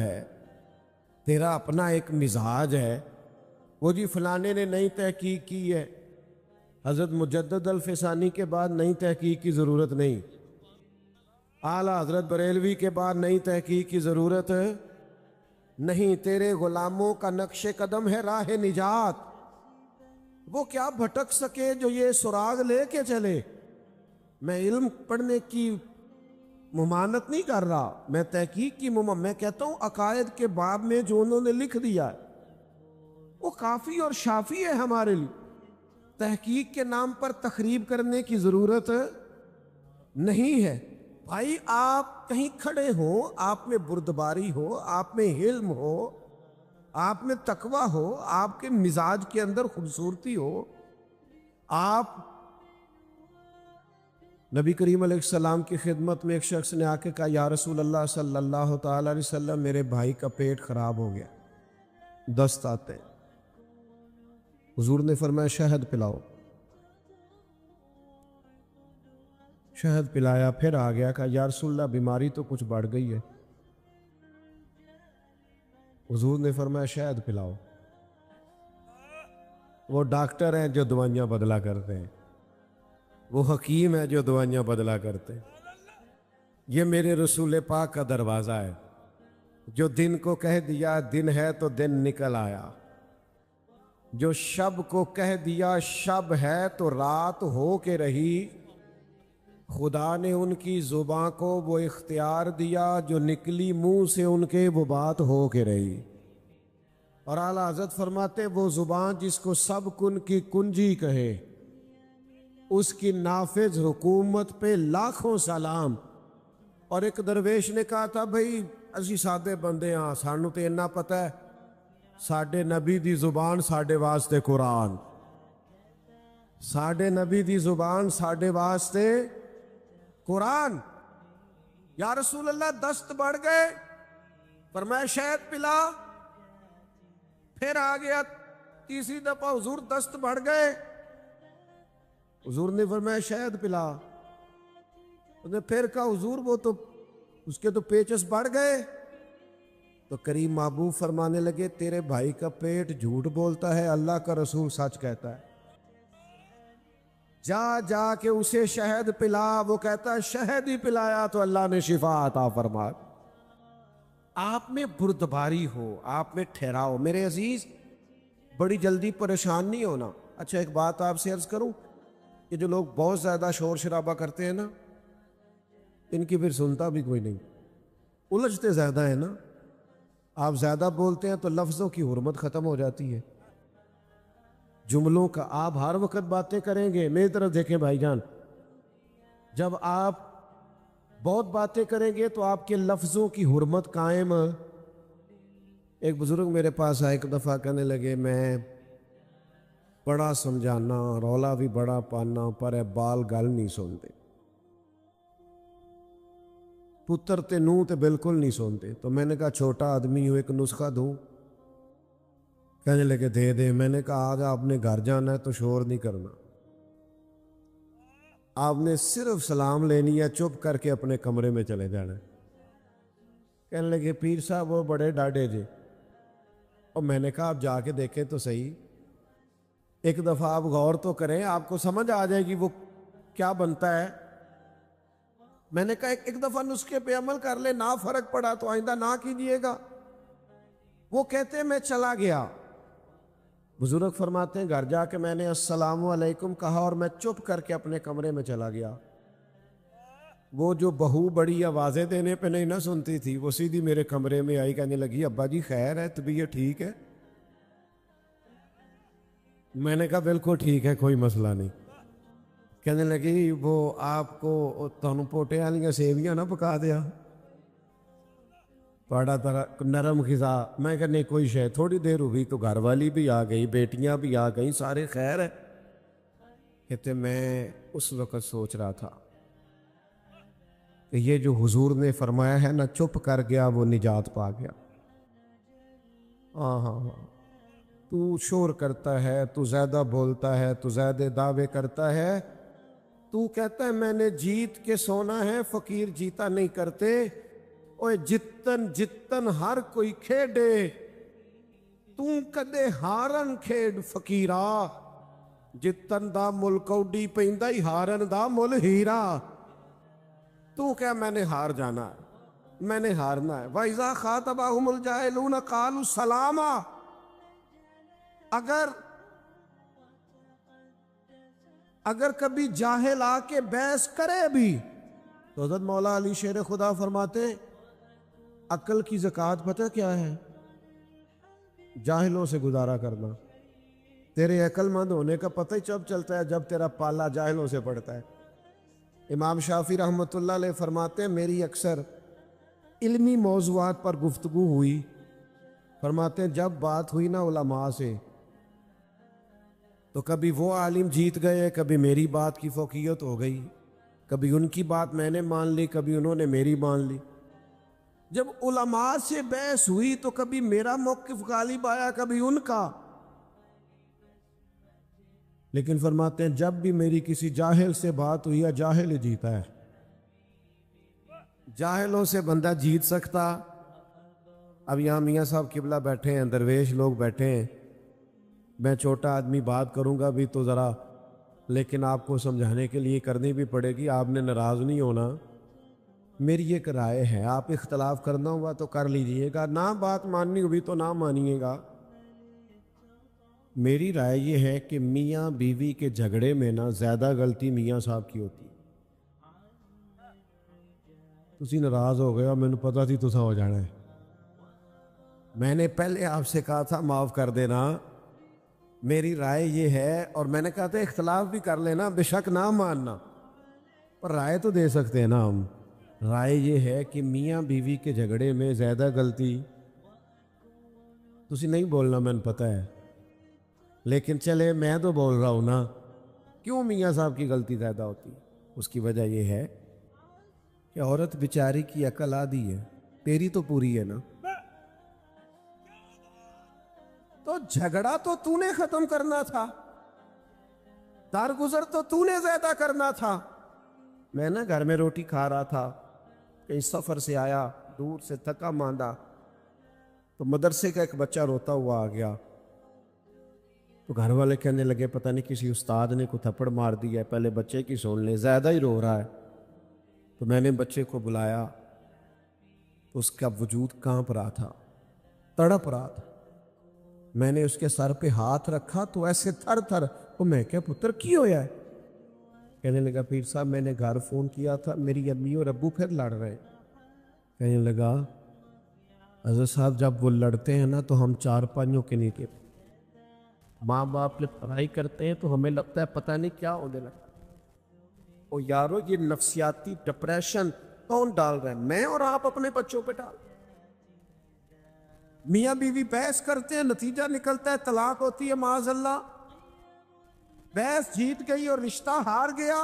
ہے، تیرا اپنا ایک مزاج ہے۔ وہ جی فلانے نے نئی تحقیق کی ہے، حضرت مجدد الفسانی کے بعد نئی تحقیق کی ضرورت نہیں، اعلیٰ حضرت بریلوی کے بعد نئی تحقیق کی ضرورت نہیں، تیرے غلاموں کا نقش قدم ہے راہ نجات، وہ کیا بھٹک سکے جو یہ سراغ لے کے چلے۔ میں علم پڑھنے کی ممانت نہیں کر رہا، میں تحقیق کی میں کہتا ہوں عقائد کے باب میں جو انہوں نے لکھ دیا ہے وہ کافی اور شافی ہے ہمارے لیے، تحقیق کے نام پر تخریب کرنے کی ضرورت نہیں ہے۔ بھائی آپ کہیں کھڑے ہو، آپ میں بردباری ہو، آپ میں علم ہو، آپ میں تقوی ہو، آپ کے مزاج کے اندر خوبصورتی ہو، آپ نبی کریم علیہ السلام کی خدمت میں ایک شخص نے آ کے کہا یا رسول اللہ صلی اللہ تعالی علیہ وسلم میرے بھائی کا پیٹ خراب ہو گیا، دست آتے ہیں۔ حضور نے فرمایا شہد پلاؤ، شہد پلایا، پھر آ گیا، کہا یا رسول اللہ بیماری تو کچھ بڑھ گئی ہے۔ حضور نے فرمایا شہد پلاؤ۔ وہ ڈاکٹر ہیں جو دوائیاں بدلا کرتے ہیں، وہ حکیم ہے جو دوائیاں بدلا کرتے ہیں، یہ میرے رسول پاک کا دروازہ ہے جو دن کو کہہ دیا دن ہے تو دن نکل آیا، جو شب کو کہہ دیا شب ہے تو رات ہو کے رہی، خدا نے ان کی زباں کو وہ اختیار دیا جو نکلی منہ سے ان کے وہ بات ہو کے رہی۔ اور اعلیٰ حضرت فرماتے وہ زبان جس کو سب کن کی کنجی کہے، اس کی نافذ حکومت پہ لاکھوں سلام۔ اور ایک درویش نے کہا تھا بھئی اسی سادے بندے ہاں، سانو تے اتنا پتہ ہے ساڈے نبی دی زبان ساڈے واسطے قرآن، ساڈے نبی دی زبان ساڈے واسطے قرآن۔ یا رسول اللہ دست بڑھ گئے، فرمایا شہد پلا، پھر آ گیا تیسری دفعہ حضور دست بڑھ گئے، حضور نے فرمایا شہد پلا، اس نے پھر کہا حضور وہ تو اس کے تو پیچس بڑھ گئے، تو کریم محبوب فرمانے لگے تیرے بھائی کا پیٹ جھوٹ بولتا ہے، اللہ کا رسول سچ کہتا ہے، جا جا کے اسے شہد پلا، وہ کہتا ہے شہد ہی پلایا تو اللہ نے شفا عطا فرما۔ آپ میں بردباری ہو، آپ میں ٹھہراؤ، میرے عزیز بڑی جلدی پریشان نہیں ہونا۔ اچھا ایک بات آپ سے عرض کروں، یہ جو لوگ بہت زیادہ شور شرابہ کرتے ہیں نا، ان کی پھر سنتا بھی کوئی نہیں، الجھتے زیادہ ہیں نا، آپ زیادہ بولتے ہیں تو لفظوں کی حرمت ختم ہو جاتی ہے، جملوں کا آپ ہر وقت باتیں کریں گے۔ میری طرف دیکھیں بھائی جان، جب آپ بہت باتیں کریں گے تو آپ کے لفظوں کی حرمت قائم۔ ایک بزرگ میرے پاس آئے، ایک دفعہ کہنے لگے میں بڑا سمجھانا، رولا بھی بڑا پانا، پر اے بال گل نہیں سنتے، پتر تے نوں تے بالکل نہیں سنتے۔ تو میں نے کہا چھوٹا آدمی ہوں، ایک نسخہ دوں؟ کہنے لگے دے دے۔ میں نے کہا آج آپ نے گھر جانا ہے تو شور نہیں کرنا، آپ نے صرف سلام لینی ہے، چپ کر کے اپنے کمرے میں چلے جانا ہے۔ کہنے لگے پیر صاحب وہ بڑے ڈاڈے جی، اور میں نے کہا آپ جا کے دیکھیں تو صحیح، ایک دفعہ آپ غور تو کریں، آپ کو سمجھ آ جائے گی وہ کیا بنتا ہے۔ میں نے کہا ایک دفعہ نسخے پہ عمل کر لے، نہ فرق پڑا تو آئندہ نہ کیجیے گا۔ وہ کہتے میں چلا گیا، بزرگ فرماتے ہیں گھر جا کے میں نے السلام علیکم کہا اور میں چپ کر کے اپنے کمرے میں چلا گیا۔ وہ جو بہو بڑی آوازیں دینے پہ نہیں نہ سنتی تھی، وہ سیدھی میرے کمرے میں آئی، کہنے لگی ابا جی خیر ہے، طبیعت ٹھیک ہے؟ میں نے کہا بالکل ٹھیک ہے، کوئی مسئلہ نہیں۔ کہنے لگی وہ آپ کو تانوں پوٹے والیاں سیویاں نہ پکا دیا، بڑا نرم غذا۔ میں کہا نہیں کوئی شے، تھوڑی دیر ہوئی تو گھر والی بھی آ گئی، بیٹیاں بھی آ گئیں، سارے خیر ہے۔ کہتے میں اس وقت سوچ رہا تھا کہ یہ جو حضور نے فرمایا ہے نا چپ کر گیا وہ نجات پا گیا۔ ہاں ہاں ہاں، تو شور کرتا ہے، تو زیادہ بولتا ہے، تو زیادہ دعوے کرتا ہے، تو کہتا ہے میں نے جیت کے سونا ہے، فقیر جیتا نہیں کرتے۔ اوے جتن جتن ہر کوئی کھیڈے، تو کدے ہارن کھیڈ فقیرا، جتن دا مل کوڈی پیندا ہی ہارن دا مل ہیرا۔ تو کیا میں نے ہار جانا ہے، میں نے ہارنا ہے۔ وَإِذَا خَاطَبَهُمُ الْجَاهِلُونَ قَالُوا سَلَامًا، اگر کبھی جاہل آ کے بحث کرے بھی تو حضرت مولا علی شیر خدا فرماتے ہیں عقل کی زکوٰۃ پتہ کیا ہے؟ جاہلوں سے گزارا کرنا۔ تیرے عقل مند ہونے کا پتہ ہی جب چلتا ہے جب تیرا پالا جاہلوں سے پڑتا ہے۔ امام شافعی رحمۃ اللہ علیہ فرماتے ہیں میری اکثر علمی موضوعات پر گفتگو ہوئی، فرماتے ہیں جب بات ہوئی نا علماء سے تو کبھی وہ عالم جیت گئے، کبھی میری بات کی فوقیت ہو گئی، کبھی ان کی بات میں نے مان لی، کبھی انہوں نے میری مان لی۔ جب علماء سے بحث ہوئی تو کبھی میرا موقف غالب آیا، کبھی ان کا۔ لیکن فرماتے ہیں جب بھی میری کسی جاہل سے بات ہوئی ہے، جاہل ہی جیتا ہے۔ جاہلوں سے بندہ جیت سکتا۔ اب یہاں میاں صاحب قبلہ بیٹھے ہیں، درویش لوگ بیٹھے ہیں، میں چھوٹا آدمی بات کروں گا بھی تو ذرا، لیکن آپ کو سمجھانے کے لیے کرنی بھی پڑے گی، آپ نے ناراض نہیں ہونا۔ میری ایک رائے ہے، آپ اختلاف کرنا ہوا تو کر لیجئے گا، نہ بات ماننی ہوئی تو نہ مانیے گا۔ میری رائے یہ ہے کہ میاں بیوی کے جھگڑے میں نا زیادہ غلطی میاں صاحب کی ہوتی ہے۔ تسی ناراض ہو گئے اور میں نے پتا تھی تسا ہو جانا ہے، میں نے پہلے آپ سے کہا تھا معاف کر دینا۔ میری رائے یہ ہے، اور میں نے کہا تھا اختلاف بھی کر لینا، بے شک نہ ماننا، پر رائے تو دے سکتے ہیں نا ہم۔ رائے یہ ہے کہ میاں بیوی کے جھگڑے میں زیادہ غلطی، تسی نہیں بولنا میں نے پتہ ہے، لیکن چلے میں تو بول رہا ہوں نا، کیوں میاں صاحب کی غلطی زیادہ ہوتی ہے؟ اس کی وجہ یہ ہے کہ عورت بیچاری کی عقل آدھی ہے، تیری تو پوری ہے نا۔ تو جھگڑا تو نے ختم کرنا تھا، درگزر تو نے زیادہ کرنا تھا۔ میں نا گھر میں روٹی کھا رہا تھا، کہیں سفر سے آیا، دور سے تھکا ماندہ، تو مدرسے کا ایک بچہ روتا ہوا آ گیا، تو گھر والے کہنے لگے پتہ نہیں کسی استاد نے کو تھپڑ مار دیا ہے، پہلے بچے کی سن لیں، زیادہ ہی رو رہا ہے۔ تو میں نے بچے کو بلایا، اس کا وجود کانپ رہا تھا، تڑپ رہا تھا۔ میں نے اس کے سر پہ ہاتھ رکھا تو ایسے تھر تھر، تو میں کہا پتر کی ہویا ہے؟ کہنے لگا پیر صاحب میں نے گھر فون کیا تھا، میری امی اور ابو پھر لڑ رہے۔ کہنے لگا حضرت صاحب جب وہ لڑتے ہیں نا تو ہم چار پانچوں کے نیچے، ماں باپ نے پڑھائی کرتے ہیں تو ہمیں لگتا ہے پتہ نہیں کیا ہونے لگتا۔ او یارو یہ نفسیاتی ڈپریشن کون ڈال رہا ہے؟ میں اور آپ اپنے بچوں پہ ڈال۔ میاں بیوی بحث کرتے ہیں، نتیجہ نکلتا ہے طلاق ہوتی ہے معاذ اللہ۔ بحث جیت گئی اور رشتہ ہار گیا،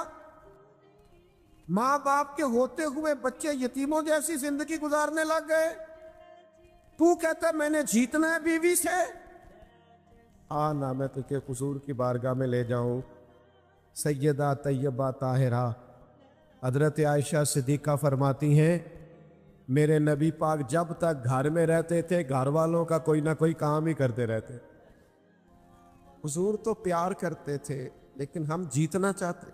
ماں باپ کے ہوتے ہوئے بچے یتیموں جیسی زندگی گزارنے لگ گئے۔ تو کہتا ہے میں نے جیتنا ہے بیوی سے، نہ میں تجھے قصور کی بارگاہ میں لے جاؤں۔ سیدہ طیبہ طاہرہ حضرت عائشہ صدیقہ فرماتی ہیں میرے نبی پاک جب تک گھر میں رہتے تھے گھر والوں کا کوئی نہ کوئی کام ہی کرتے رہتے۔ حضور تو پیار کرتے تھے لیکن ہم جیتنا چاہتے۔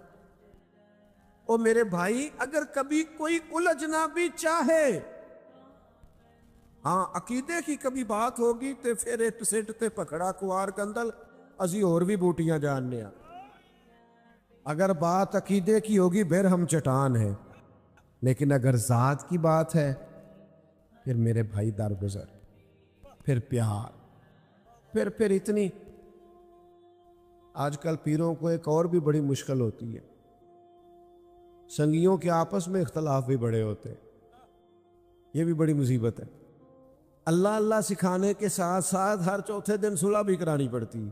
او میرے بھائی اگر کبھی کوئی الجھنا بھی چاہے، ہاں عقیدے کی کبھی بات ہوگی تے پھر ایک سٹ تے پکڑا کوار کندل ازی اور بھی بوٹیاں جاننے ہیں۔ اگر بات عقیدے کی ہوگی پھر ہم چٹان ہیں، لیکن اگر ذات کی بات ہے پھر میرے بھائی درگزر، پھر پیار، پھر اتنی۔ آج کل پیروں کو ایک اور بھی بڑی مشکل ہوتی ہے، سنگیوں کے آپس میں اختلاف بھی بڑے ہوتے ہیں، یہ بھی بڑی مصیبت ہے۔ اللہ اللہ سکھانے کے ساتھ ساتھ ہر چوتھے دن صلح بھی کرانی پڑتی ہے،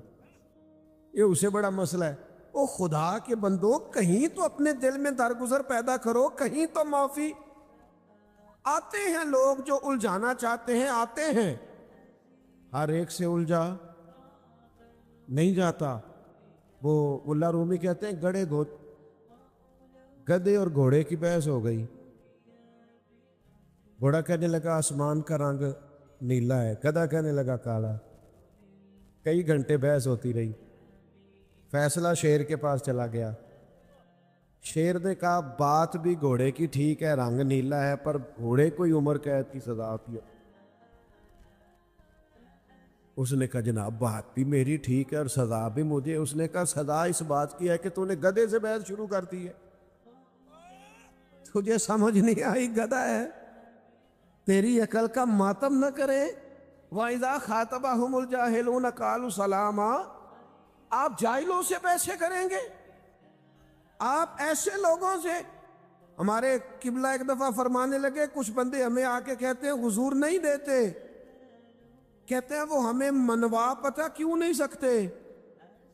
یہ اسے بڑا مسئلہ ہے۔ او خدا کے بندو کہیں تو اپنے دل میں درگزر پیدا کرو، کہیں تو معافی۔ آتے ہیں لوگ جو الجھانا چاہتے ہیں، آتے ہیں، ہر ایک سے الجھا نہیں جاتا۔ وہ ملا رومی کہتے ہیں گڑے گدھے اور گھوڑے کی بحث ہو گئی. گھوڑا کہنے لگا آسمان کا رنگ نیلا ہے، گدھا کہنے لگا کالا. کئی گھنٹے بحث ہوتی رہی. فیصلہ شیر کے پاس چلا گیا. شیر نے کہا بات بھی گھوڑے کی ٹھیک ہے، رنگ نیلا ہے، پر گھوڑے کو ہی عمر قید کی سزا ہوتی ہے. اس نے کہا جناب بات بھی میری ٹھیک ہے اور سزا بھی مجھے. اس نے کہا سزا اس بات کی ہے کہ تو نے گدھے سے بحث شروع کر دی ہے. تجھے سمجھ نہیں آئی، گدھا ہے، تیری عقل کا ماتم نہ کرے. وَإِذَا خَاطَبَهُمُ الْجَاهِلُونَ قَالُوا سَلَامًا. آپ جاہلوں سے بحثیں کریں گے؟ آپ ایسے لوگوں سے؟ ہمارے قبلہ ایک دفعہ فرمانے لگے کچھ بندے ہمیں آ کے کہتے ہیں حضور نہیں دیتے، کہتے ہیں وہ ہمیں منوا پتہ کیوں نہیں سکتے؟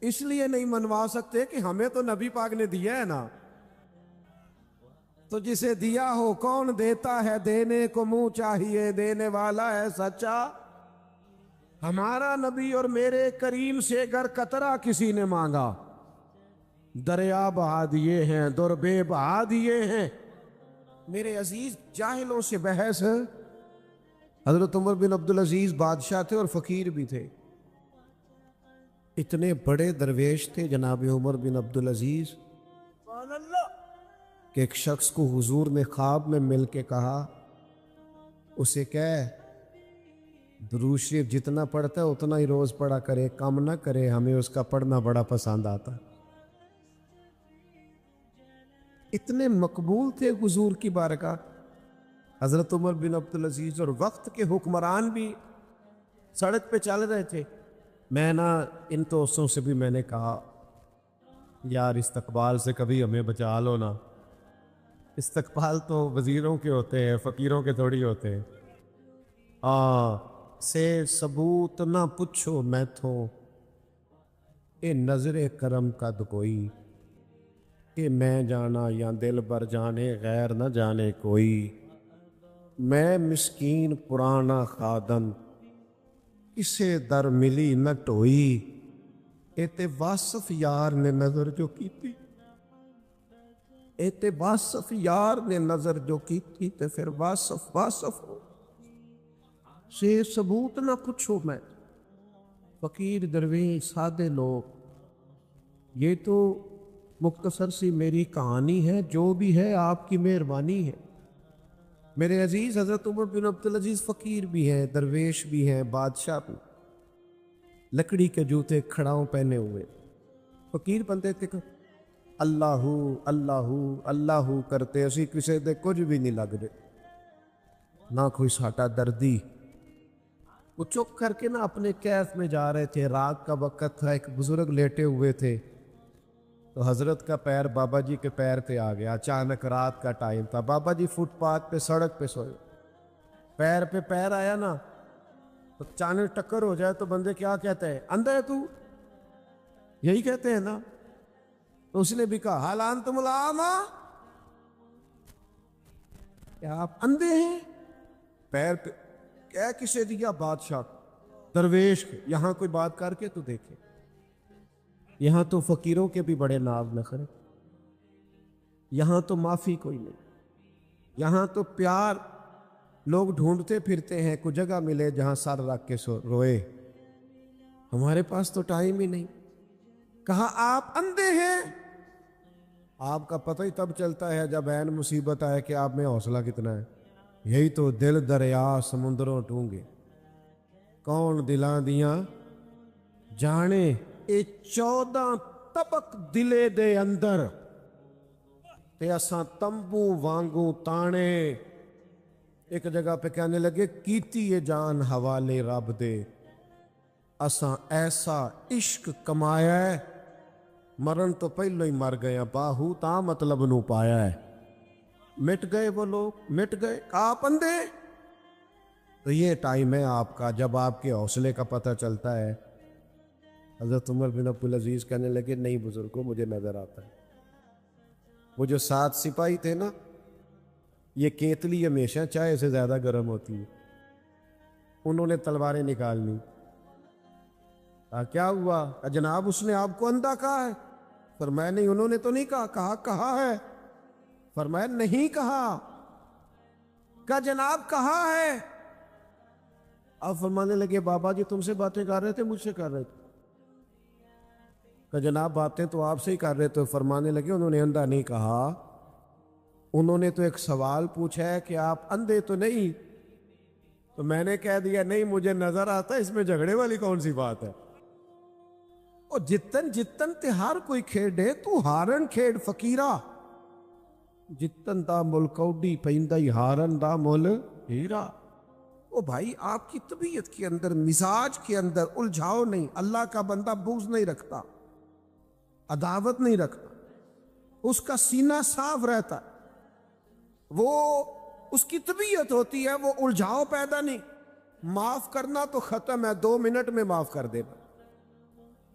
اس لیے نہیں منوا سکتے کہ ہمیں تو نبی پاک نے دیا ہے نا. تو جسے دیا ہو کون دیتا ہے، دینے کو منہ چاہیے، دینے والا ہے سچا. ہمارا نبی اور میرے کریم سے اگر قطرہ کسی نے مانگا، دریا بہا دیے ہیں، دربے بہا دیے ہیں. میرے عزیز جاہلوں سے بحث. حضرت عمر بن عبدالعزیز بادشاہ تھے اور فقیر بھی تھے. اتنے بڑے درویش تھے جناب عمر بن عبدالعزیز کہ ایک شخص کو حضور نے خواب میں مل کے کہا اسے کہے درود شریف جتنا پڑھتا ہے اتنا ہی روز پڑھا کرے، کم نہ کرے، ہمیں اس کا پڑھنا بڑا پسند آتا. اتنے مقبول تھے حضور کی بارگاہ حضرت عمر بن عبدالعزیز. اور وقت کے حکمران بھی سڑک پہ چل رہے تھے. میں ان دوستوں سے بھی میں نے کہا یار استقبال سے کبھی ہمیں بچا لو نا. استقبال تو وزیروں کے ہوتے ہیں، فقیروں کے تھوڑی ہوتے ہیں. سے ثبوت نہ پوچھو میں تھو، اے نظر کرم قد کوئی، کہ میں جانا یا دل بر جانے غیر نہ جانے کوئی. میں مسکین پرانا خادم کسے در ملی نہ ٹوئی، اے تے واصف یار نے نظر جو کی تھی، اے تے واصف یار نے نظر جو کی تھی تے پھر واصف ہو. سے ثبوت نہ پوچھو میں. فقیر درویش سادے لوگ، یہ تو مختصر سی میری کہانی ہے، جو بھی ہے آپ کی مہربانی ہے. میرے عزیز حضرت عمر بن عبدالعزیز فقیر بھی ہیں، درویش بھی ہیں، بادشاہ بھی. لکڑی کے جوتے کھڑاؤں پہنے ہوئے فقیر بندے تھے. اللہ اللہ اللہ کرتے اسی کسی دے کچھ بھی نہیں لگ رہے، نہ کوئی ساٹا دردی. وہ چپ کر کے اپنے کیف میں جا رہے تھے. رات کا وقت تھا، ایک بزرگ لیٹے ہوئے تھے تو حضرت کا پیر بابا جی کے پیر پہ آ گیا. اچانک رات کا ٹائم تھا، بابا جی فٹ پاتھ پہ سڑک پہ سوئے، پیر پہ پیر آیا نا تو اچانک ٹکر ہو جائے تو بندے کیا کہتے ہیں؟ اندھا ہے تو، یہی کہتے ہیں نا. تو اس نے بھی کہا حال انتم العاما، کیا آپ اندھے ہیں؟ پیر پہ کیا کسے دیا؟ بادشاہ درویش. یہاں کوئی بات کر کے تو دیکھے، یہاں تو فقیروں کے بھی بڑے ناز نخرے، یہاں تو معافی کوئی نہیں، یہاں تو پیار لوگ ڈھونڈتے پھرتے ہیں، کوئی جگہ ملے جہاں سر رکھ کے روئے. ہمارے پاس تو ٹائم ہی نہیں. کہا آپ اندھے ہیں؟ آپ کا پتہ ہی تب چلتا ہے جب عین مصیبت آئے کہ آپ میں حوصلہ کتنا ہے. یہی تو دل دریا سمندروں ٹونگے، کون دلاں دیاں جانے، اے 14 طبق دلے دے اندر تے اساں تمبو وانگوں تانے. ایک جگہ پہ کہنے لگے کیتی یہ جان حوالے رب دے، اساں ایسا عشق کمایا ہے مرن تو پہلو ہی مر گیا، باہو تا مطلب نو پایا ہے. مٹ گئے وہ لوگ، مٹ گئے. آپ اندھے؟ تو یہ ٹائم ہے آپ کا جب آپ کے حوصلے کا پتہ چلتا ہے. حضرت عمر بن عبدالعزیز کہنے لگے نہیں بزرگوں مجھے نظر آتا ہے. وہ جو 7 سپاہی تھے نا، یہ کیتلی ہمیشہ چائے سے زیادہ گرم ہوتی ہے. انہوں نے تلواریں نکال لی. کیا ہوا؟ جناب اس نے آپ کو اندھا کہا ہے. فرمایا نہیں انہوں نے تو نہیں کہا ہے. فرمایا نہیں کہا، کہا جناب کہا ہے۔ اب فرمانے لگے بابا جی تم سے باتیں کر رہے تھے مجھ سے کر رہے تھے؟ کہ جناب باتیں تو آپ سے ہی کر رہے تھے۔ فرمانے لگے انہوں نے اندھا نہیں کہا، انہوں نے تو ایک سوال پوچھا ہے کہ آپ اندھے تو نہیں؟ تو میں نے کہہ دیا نہیں مجھے نظر آتا، اس میں جھگڑے والی کون سی بات ہے؟ اور جتن جتن تے ہر کوئی کھیڈے تو ہارن کھیڈ فقیرہ، جتن دا مل کوڈی پیندائی ہارن دا مل ہیرا۔ او بھائی آپ کی طبیعت کے اندر، مزاج کے اندر الجھاؤ نہیں۔ اللہ کا بندہ بغض نہیں رکھتا، عداوت نہیں رکھتا، اس کا سینہ صاف رہتا ہے، وہ اس کی طبیعت ہوتی ہے، وہ الجھاؤ پیدا نہیں۔ معاف کرنا تو ختم ہے، 2 منٹ میں معاف کر دینا،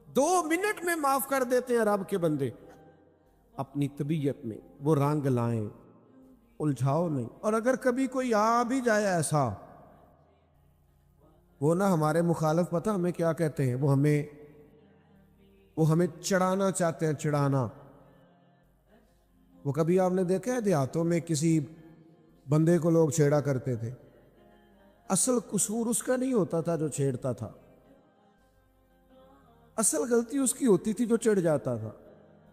2 منٹ میں معاف کر دیتے ہیں رب کے بندے۔ اپنی طبیعت میں وہ رنگ لائیں، الجھاؤ نہیں۔ اور اگر کبھی کوئی آ بھی جائے ایسا، وہ نہ ہمارے مخالف پتہ ہمیں کیا کہتے ہیں، وہ ہمیں چڑھانا چاہتے ہیں، چڑھانا۔ وہ کبھی آپ نے دیکھا ہے دیہاتوں میں کسی بندے کو لوگ چھیڑا کرتے تھے، اصل قصور اس کا نہیں ہوتا تھا جو چھیڑتا تھا، اصل غلطی اس کی ہوتی تھی جو چڑھ جاتا تھا۔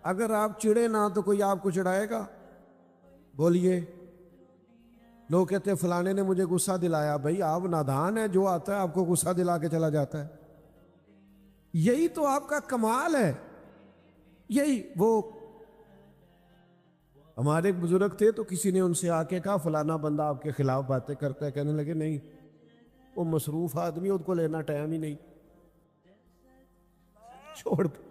اگر آپ چڑھے نہ تو کوئی آپ کو چڑھائے گا؟ بولیے۔ لوگ کہتے ہیں فلانے نے مجھے غصہ دلایا۔ بھائی آپ نادان ہیں، جو آتا ہے آپ کو غصہ دلا کے چلا جاتا ہے۔ یہی تو آپ کا کمال ہے۔ یہی وہ ہمارے ایک بزرگ تھے تو کسی نے ان سے آ کے کہا فلانا بندہ آپ کے خلاف باتیں کرتا ہے، کہنے لگے نہیں وہ مصروف آدمی، اس کو لینا ٹائم ہی نہیں، چھوڑ دو۔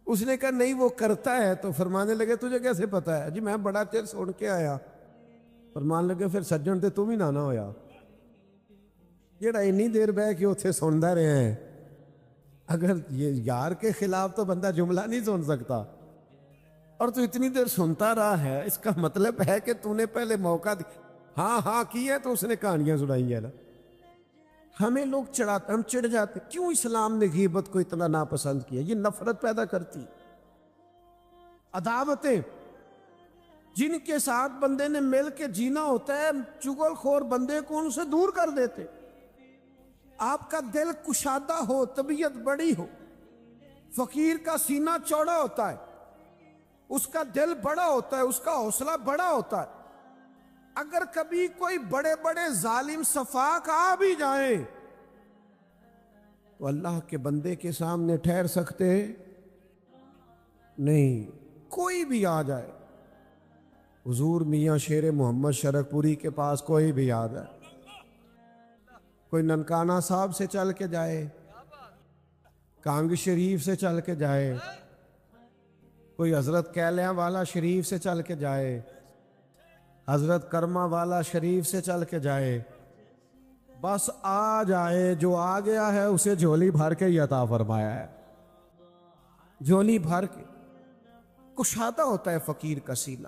اس نے کہا نہیں وہ کرتا ہے، تو فرمانے لگے تجھے کیسے پتا ہے؟ جی میں بڑا چیر سن کے آیا۔ فرمان لگے پھر سجن تے تم ہی نہ ہویا جیڑا اتنی دیر بہ کے اتنے سنتا رہے ہیں۔ اگر یہ یار کے خلاف تو بندہ جملہ نہیں سن سکتا، اور تو اتنی دیر سنتا رہا ہے، اس کا مطلب ہے کہ تو نے پہلے موقع دی، ہاں کی ہے تو اس نے کہانیاں سنائی ہے نا۔ ہمیں لوگ چڑھاتے، ہم چڑھ جاتے۔ کیوں اسلام نے غیبت کو اتنا ناپسند کیا؟ یہ نفرت پیدا کرتی، عداوتیں۔ جن کے ساتھ بندے نے مل کے جینا ہوتا ہے، چغل خور بندے کو ان سے دور کر دیتے۔ آپ کا دل کشادہ ہو، طبیعت بڑی ہو، فقیر کا سینہ چوڑا ہوتا ہے، اس کا دل بڑا ہوتا ہے، اس کا حوصلہ بڑا ہوتا ہے۔ اگر کبھی کوئی بڑے بڑے ظالم سفاک آ بھی جائیں تو اللہ کے بندے کے سامنے ٹھہر سکتے نہیں۔ کوئی بھی آ جائے، حضور میاں شیر محمد شرک پوری کے پاس کوئی بھی آ جائے، کوئی ننکانہ صاحب سے چل کے جائے، کانگ شریف سے چل کے جائے، کوئی حضرت کیلیاں والا شریف سے چل کے جائے، حضرت کرما والا شریف سے چل کے جائے، بس آ جائے، جو آ گیا ہے اسے جھولی بھر کے ہی عطا فرمایا ہے۔ جھولی بھر کے کشادہ ہوتا ہے فقیر کا سینہ،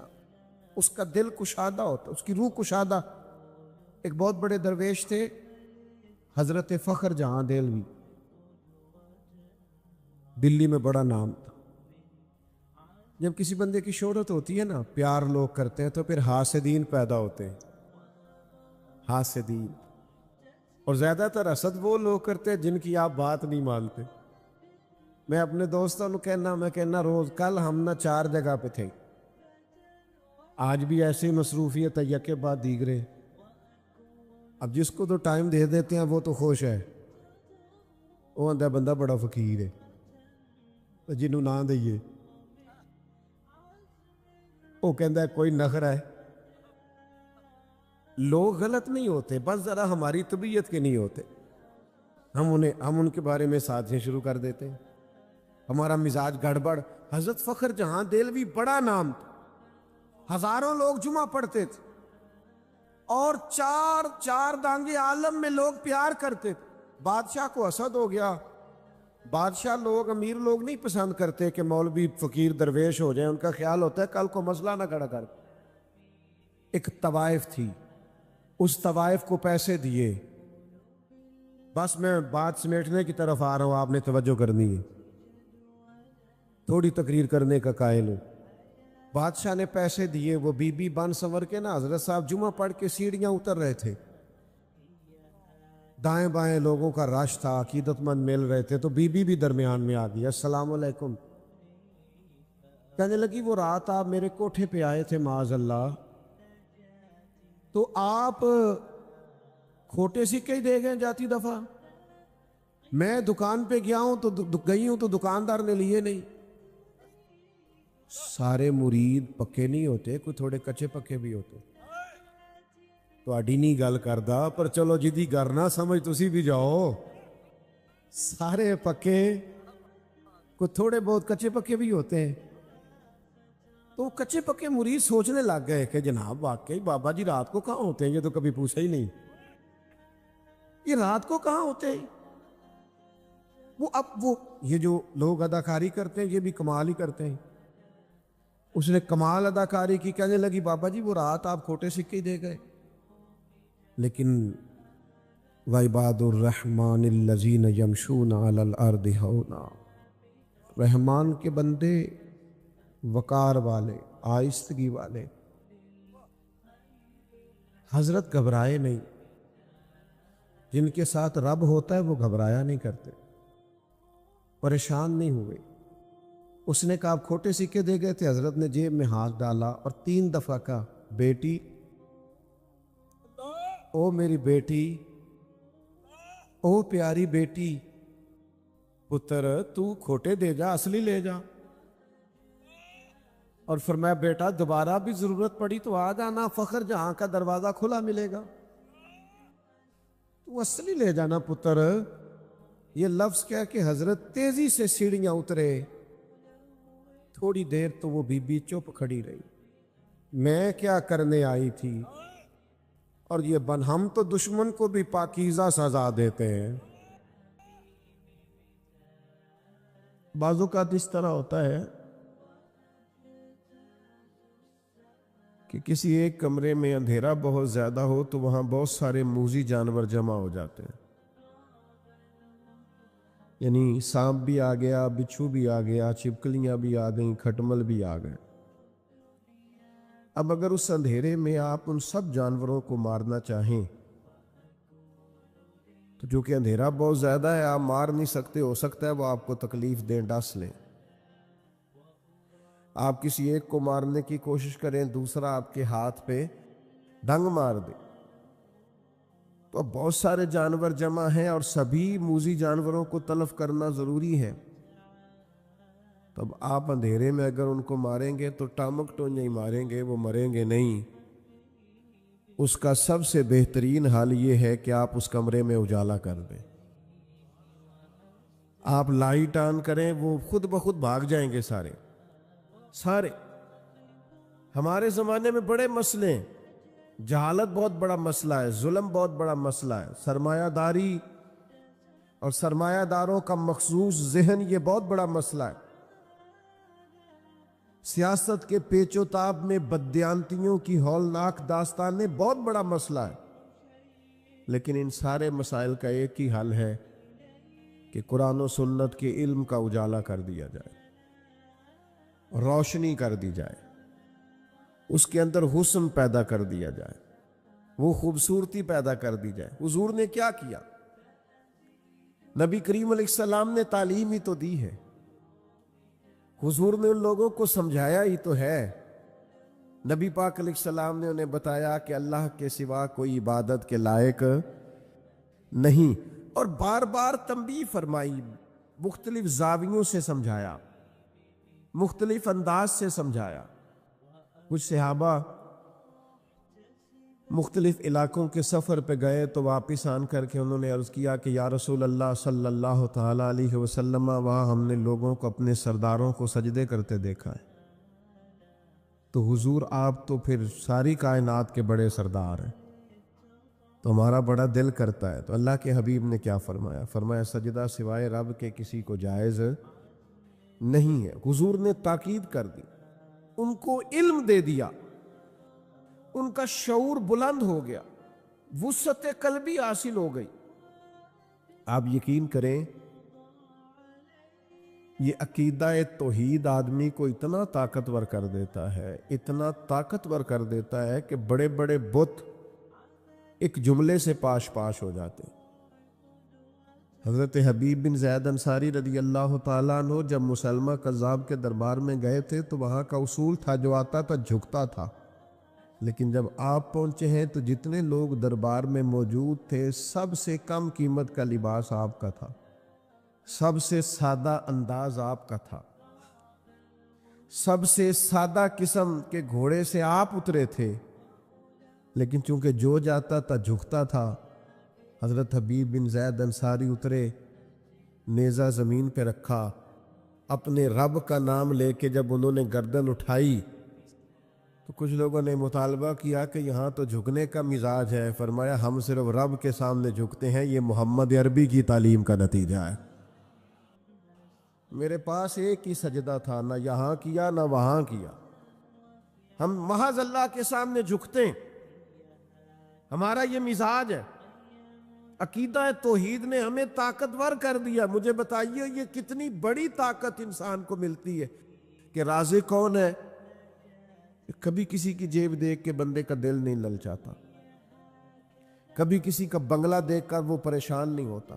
اس کا دل کشادہ ہوتا ہے، اس کی روح کشادہ۔ ایک بہت بڑے درویش تھے حضرت فخر جہاں دہلوی، دلی میں بڑا نام تھا۔ جب کسی بندے کی شہرت ہوتی ہے نا، پیار لوگ کرتے ہیں، تو پھر حاسدین پیدا ہوتے ہیں، حاسدین۔ اور زیادہ تر حسد وہ لوگ کرتے ہیں جن کی آپ بات نہیں مانتے۔ میں اپنے دوستوں کو کہنا روز، کل ہم نہ 4 جگہ پہ تھے، آج بھی ایسی مصروفیت ہے یکے بعد دیگرے۔ اب جس کو تو ٹائم دے دیتے ہیں وہ تو خوش ہے، وہ آندہ بندہ بڑا فقیر ہے، جنہوں نہ دئیے وہ کہندہ ہے کوئی نخرہ ہے۔ لوگ غلط نہیں ہوتے، بس ذرا ہماری طبیعت کے نہیں ہوتے، ہم ان کے بارے میں سازشیں شروع کر دیتے ہیں، ہمارا مزاج گڑبڑ۔ حضرت فخر جہاں دہلوی بڑا نام تھا، ہزاروں لوگ جمعہ پڑھتے تھے، اور چار دانگے عالم میں لوگ پیار کرتے تھے۔ بادشاہ کو حسد ہو گیا، بادشاہ لوگ، امیر لوگ نہیں پسند کرتے کہ مولوی فقیر درویش ہو جائیں، ان کا خیال ہوتا ہے کل کو مسئلہ نہ کھڑا کر۔ ایک طوائف تھی، اس طوائف کو پیسے دیے، بس میں بات سمیٹنے کی طرف آ رہا ہوں، آپ نے توجہ کرنی ہے، تھوڑی تقریر کرنے کا قائل ہوں۔ بادشاہ نے پیسے دیے، وہ بی بی بن سنور کے نا حضرت صاحب جمعہ پڑھ کے سیڑھیاں اتر رہے تھے، دائیں بائیں لوگوں کا رش تھا، عقیدت مند مل رہے تھے، تو بی بی بھی درمیان میں آ گئی، السلام علیکم۔ کہنے لگی وہ رات آپ میرے کوٹھے پہ آئے تھے معاذ اللہ، تو آپ کھوٹے سکے ہی دے گئے جاتی دفعہ، میں دکان پہ گیا ہوں تو دکاندار نے لیے نہیں۔ سارے مرید پکے نہیں ہوتے، کوئی تھوڑے کچے پکے بھی ہوتے۔ تو اڈی نہیں گل کردا، پر چلو جدی گر نہ سمجھ تسی بھی جاؤ، سارے پکے کوئی تھوڑے بہت کچے پکے بھی ہوتے ہیں۔ تو کچے پکے مرید سوچنے لگ گئے کہ جناب واقعی بابا جی رات کو کہاں ہوتے ہیں، یہ تو کبھی پوچھا ہی نہیں، یہ رات کو کہاں ہوتے ہیں؟ وہ یہ جو لوگ اداکاری کرتے ہیں یہ بھی کمال ہی کرتے ہیں۔ اس نے کمال اداکاری کی، کہنے لگی بابا جی وہ رات آپ کھوٹے سکے ہی دے گئے، لیکن وَعِبَادُ الرَّحْمَنِ الَّذِينَ يَمْشُونَ عَلَى الْأَرْضِ هَوْنًا، رحمان کے بندے وقار والے، آہستگی والے، حضرت گھبرائے نہیں، جن کے ساتھ رب ہوتا ہے وہ گھبرایا نہیں کرتے، پریشان نہیں ہوئے۔ اس نے کہا آپ کھوٹے سکے دے گئے تھے، حضرت نے جیب میں ہاتھ ڈالا اور 3 دفعہ کہا بیٹی، او میری بیٹی، او پیاری بیٹی، پتر تو کھوٹے دے جا، اصلی لے جا۔ اور فرمایا بیٹا دوبارہ بھی ضرورت پڑی تو آ جانا، فخر جہاں کا دروازہ کھلا ملے گا، تو اصلی لے جانا پتر۔ یہ لفظ کہہ کے حضرت تیزی سے سیڑھیاں اترے، تھوڑی دیر تو وہ بی بی چپ کھڑی رہی، میں کیا کرنے آئی تھی؟ اور یہ ہم تو دشمن کو بھی پاکیزہ سزا دیتے ہیں۔ بعض اوقات اس طرح ہوتا ہے کہ کسی ایک کمرے میں اندھیرا بہت زیادہ ہو تو وہاں بہت سارے موذی جانور جمع ہو جاتے ہیں، یعنی سانپ بھی آ گیا، بچھو بھی آ گیا، چھپکلیاں بھی آ گئیں، کھٹمل بھی آ گئے۔ اب اگر اس اندھیرے میں آپ ان سب جانوروں کو مارنا چاہیں تو جو کہ اندھیرا بہت زیادہ ہے آپ مار نہیں سکتے، ہو سکتا ہے وہ آپ کو تکلیف دیں، ڈس لیں۔ آپ کسی ایک کو مارنے کی کوشش کریں، دوسرا آپ کے ہاتھ پہ ڈنگ مار دے، تو اب بہت سارے جانور جمع ہیں اور سبھی موذی جانوروں کو تلف کرنا ضروری ہے۔ تب آپ اندھیرے میں اگر ان کو ماریں گے تو ٹامک ٹو نہیں ماریں گے، وہ مریں گے نہیں۔ اس کا سب سے بہترین حل یہ ہے کہ آپ اس کمرے میں اجالا کر دیں، آپ لائٹ آن کریں، وہ خود بخود بھاگ جائیں گے سارے۔ ہمارے زمانے میں بڑے مسئلے ہیں، جہالت بہت بڑا مسئلہ ہے، ظلم بہت بڑا مسئلہ ہے، سرمایہ داری اور سرمایہ داروں کا مخصوص ذہن یہ بہت بڑا مسئلہ ہے، سیاست کے پیچ و تاب میں بددیانتیوں کی ہولناک داستانیں بہت بڑا مسئلہ ہے۔ لیکن ان سارے مسائل کا ایک ہی حل ہے کہ قرآن و سنت کے علم کا اجالا کر دیا جائے، روشنی کر دی جائے، اس کے اندر حسن پیدا کر دیا جائے، وہ خوبصورتی پیدا کر دی جائے۔ حضور نے کیا کیا؟ نبی کریم علیہ السلام نے تعلیم ہی تو دی ہے، حضور نے ان لوگوں کو سمجھایا ہی تو ہے۔ نبی پاک علیہ السلام نے انہیں بتایا کہ اللہ کے سوا کوئی عبادت کے لائق نہیں، اور بار بار تنبیہ فرمائی، مختلف زاویوں سے سمجھایا، مختلف انداز سے سمجھایا۔ کچھ صحابہ مختلف علاقوں کے سفر پہ گئے تو واپس آن کر کے انہوں نے عرض کیا کہ یا رسول اللہ صلی اللہ تعالیٰ علیہ وسلم، وہاں ہم نے لوگوں کو اپنے سرداروں کو سجدے کرتے دیکھا ہے۔ تو حضور آپ تو پھر ساری کائنات کے بڑے سردار ہیں، تو ہمارا بڑا دل کرتا ہے۔ تو اللہ کے حبیب نے کیا فرمایا؟ فرمایا سجدہ سوائے رب کے کسی کو جائز نہیں ہے۔ حضور نے تاکید کر دی، ان کو علم دے دیا، ان کا شعور بلند ہو گیا، وسعت قلبی حاصل ہو گئی۔ آپ یقین کریں یہ عقیدہ توحید آدمی کو اتنا طاقتور کر دیتا ہے، اتنا طاقتور کر دیتا ہے کہ بڑے بڑے بت ایک جملے سے پاش پاش ہو جاتے ہیں۔ حضرت حبیب بن زید انصاری رضی اللہ تعالیٰ عنہ جب مسلمہ کذاب کے دربار میں گئے تھے تو وہاں کا اصول تھا جو آتا تھا جھکتا تھا، لیکن جب آپ پہنچے ہیں تو جتنے لوگ دربار میں موجود تھے سب سے کم قیمت کا لباس آپ کا تھا، سب سے سادہ انداز آپ کا تھا، سب سے سادہ قسم کے گھوڑے سے آپ اترے تھے، لیکن چونکہ جو جاتا تھا جھکتا تھا۔ حضرت حبیب بن زید انصاری اترے، نیزہ زمین پہ رکھا، اپنے رب کا نام لے کے جب انہوں نے گردن اٹھائی تو کچھ لوگوں نے مطالبہ کیا کہ یہاں تو جھکنے کا مزاج ہے، فرمایا ہم صرف رب کے سامنے جھکتے ہیں، یہ محمد عربی کی تعلیم کا نتیجہ ہے۔ میرے پاس ایک ہی سجدہ تھا، نہ یہاں کیا نہ وہاں کیا، ہم محض اللہ کے سامنے جھکتے ہیں، ہمارا یہ مزاج ہے۔ عقیدہ توحید نے ہمیں طاقتور کر دیا۔ مجھے بتائیے یہ کتنی بڑی طاقت انسان کو ملتی ہے کہ رازق کون ہے؟ کبھی کسی کی جیب دیکھ کے بندے کا دل نہیں للچاتا، کبھی کسی کا بنگلہ دیکھ کر وہ پریشان نہیں ہوتا،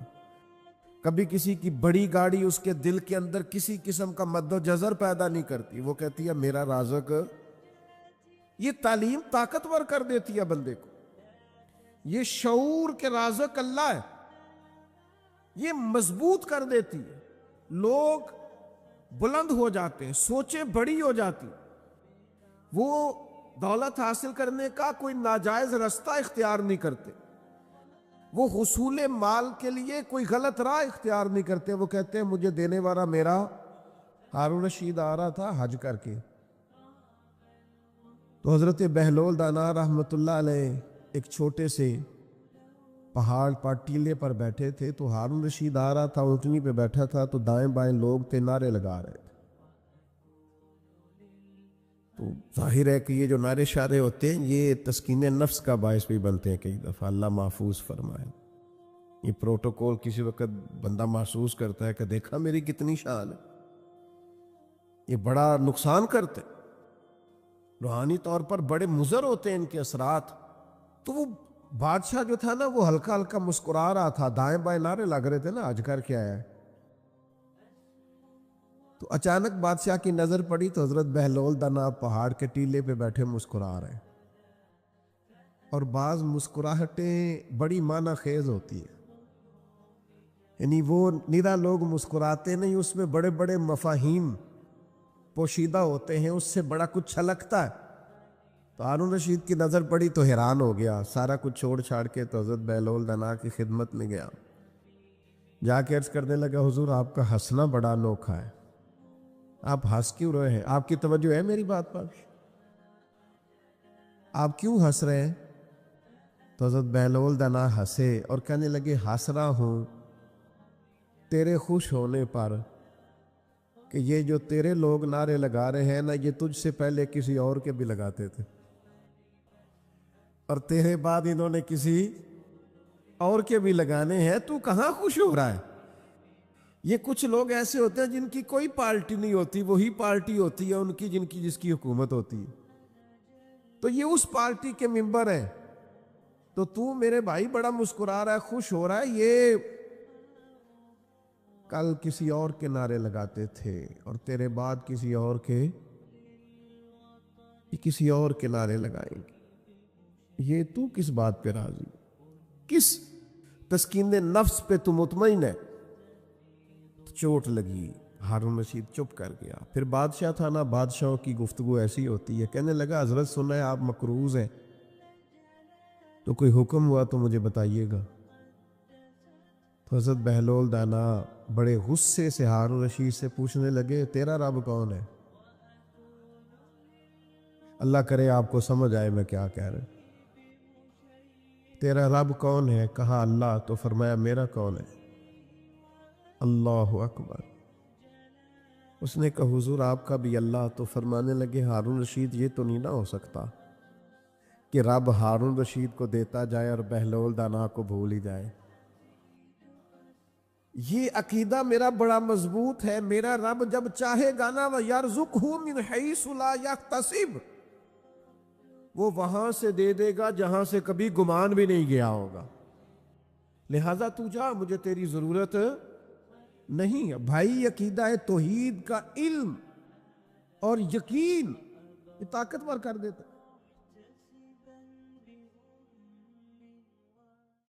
کبھی کسی کی بڑی گاڑی اس کے دل کے اندر کسی قسم کا مد و جزر پیدا نہیں کرتی، وہ کہتی ہے میرا رازق۔ یہ تعلیم طاقتور کر دیتی ہے بندے کو، یہ شعور کے رازق اللہ ہے، یہ مضبوط کر دیتی ہے، لوگ بلند ہو جاتے ہیں، سوچیں بڑی ہو جاتی، وہ دولت حاصل کرنے کا کوئی ناجائز رستہ اختیار نہیں کرتے، وہ حصول مال کے لیے کوئی غلط راہ اختیار نہیں کرتے، وہ کہتے ہیں مجھے دینے والا میرا ہارون رشید آ رہا تھا حج کر کے۔ تو حضرت بہلول دانا رحمت اللہ علیہ ایک چھوٹے سے پہاڑ پر ٹیلے پر بیٹھے تھے، تو ہارون رشید آ رہا تھا، اونٹنی پہ بیٹھا تھا، تو دائیں بائیں لوگ تھے نعرے لگا رہے تھے۔ تو ظاہر ہے کہ یہ جو نعرے شعرے ہوتے ہیں یہ تسکین نفس کا باعث بھی بنتے ہیں، کئی دفعہ اللہ محفوظ فرمائے۔ یہ پروٹوکول کسی وقت بندہ محسوس کرتا ہے کہ دیکھا میری کتنی شان ہے، یہ بڑا نقصان کرتے ہیں، روحانی طور پر بڑے مضر ہوتے ہیں ان کے اثرات۔ تو وہ بادشاہ جو تھا نا وہ ہلکا ہلکا مسکرا رہا تھا، دائیں بائیں نعرے لگ رہے تھے نا حج کر کے آیا ہے۔ تو اچانک بادشاہ کی نظر پڑی تو حضرت بہلول دانا پہاڑ کے ٹیلے پہ بیٹھے مسکرا رہے ہیں، اور بعض مسکراہٹیں بڑی معنی خیز ہوتی ہیں، یعنی وہ نیرا لوگ مسکراتے نہیں، اس میں بڑے بڑے مفاہیم پوشیدہ ہوتے ہیں، اس سے بڑا کچھ چھلکتا ہے۔ تو ہارون رشید کی نظر پڑی تو حیران ہو گیا، سارا کچھ چھوڑ چھاڑ کے تو حضرت بہلول دانا کی خدمت میں گیا، جا کے عرض کرنے لگا حضور آپ کا ہنسنا بڑا انوکھا ہے، آپ ہنس کیوں رہے ہیں؟ آپ کی توجہ ہے میری بات پر؟ آپ کیوں ہنس رہے ہیں؟ تو حضرت بہلول دانا ہنسے اور کہنے لگے ہنس رہا ہوں تیرے خوش ہونے پر کہ یہ جو تیرے لوگ نعرے لگا رہے ہیں نا یہ تجھ سے پہلے کسی اور کے بھی لگاتے تھے، اور تیرے بعد انہوں نے کسی اور کے بھی لگانے ہیں، تو کہاں خوش ہو رہا ہے؟ یہ کچھ لوگ ایسے ہوتے ہیں جن کی کوئی پارٹی نہیں ہوتی، وہی پارٹی ہوتی ہے ان کی جس کی حکومت ہوتی ہے، تو یہ اس پارٹی کے ممبر ہیں، تو میرے بھائی بڑا مسکرا رہا ہے، خوش ہو رہا ہے، یہ کل کسی اور کے نعرے لگاتے تھے اور تیرے بعد کسی اور کے نعرے لگائیں گے، یہ تو کس بات پہ راضی، کس تسکین نفس پہ تو مطمئن ہے؟ چوٹ لگی، ہارون رشید چپ کر گیا۔ پھر بادشاہ تھا نا، بادشاہوں کی گفتگو ایسی ہوتی ہے، کہنے لگا حضرت سنا ہے آپ مقروض ہیں، تو کوئی حکم ہوا تو مجھے بتائیے گا۔ تو حضرت بہلول دانا بڑے غصے سے ہارون رشید سے پوچھنے لگے تیرا رب کون ہے؟ اللہ کرے آپ کو سمجھ آئے میں کیا کہہ رہا ہوں۔ تیرا رب کون ہے؟ کہا اللہ، تو فرمایا میرا کون ہے؟ اللہ اکبر۔ اس نے کہا حضور آپ کا بھی اللہ، تو فرمانے لگے ہارون رشید یہ تو نہیں نہ ہو سکتا کہ رب ہارون رشید کو دیتا جائے اور بہلول دانا کو بھول ہی جائے، یہ عقیدہ میرا بڑا مضبوط ہے، میرا رب جب چاہے گا نا وَيَرْزُقْهُ مِنْ حَيْثُ لَا يَحْتَسِبُ، وہ وہاں سے دے دے گا جہاں سے کبھی گمان بھی نہیں گیا ہوگا، لہذا تو جا، مجھے تیری ضرورت نہیں ہے۔ بھائی عقیدہ توحید کا علم اور یقین یہ طاقتور کر دیتا ہے۔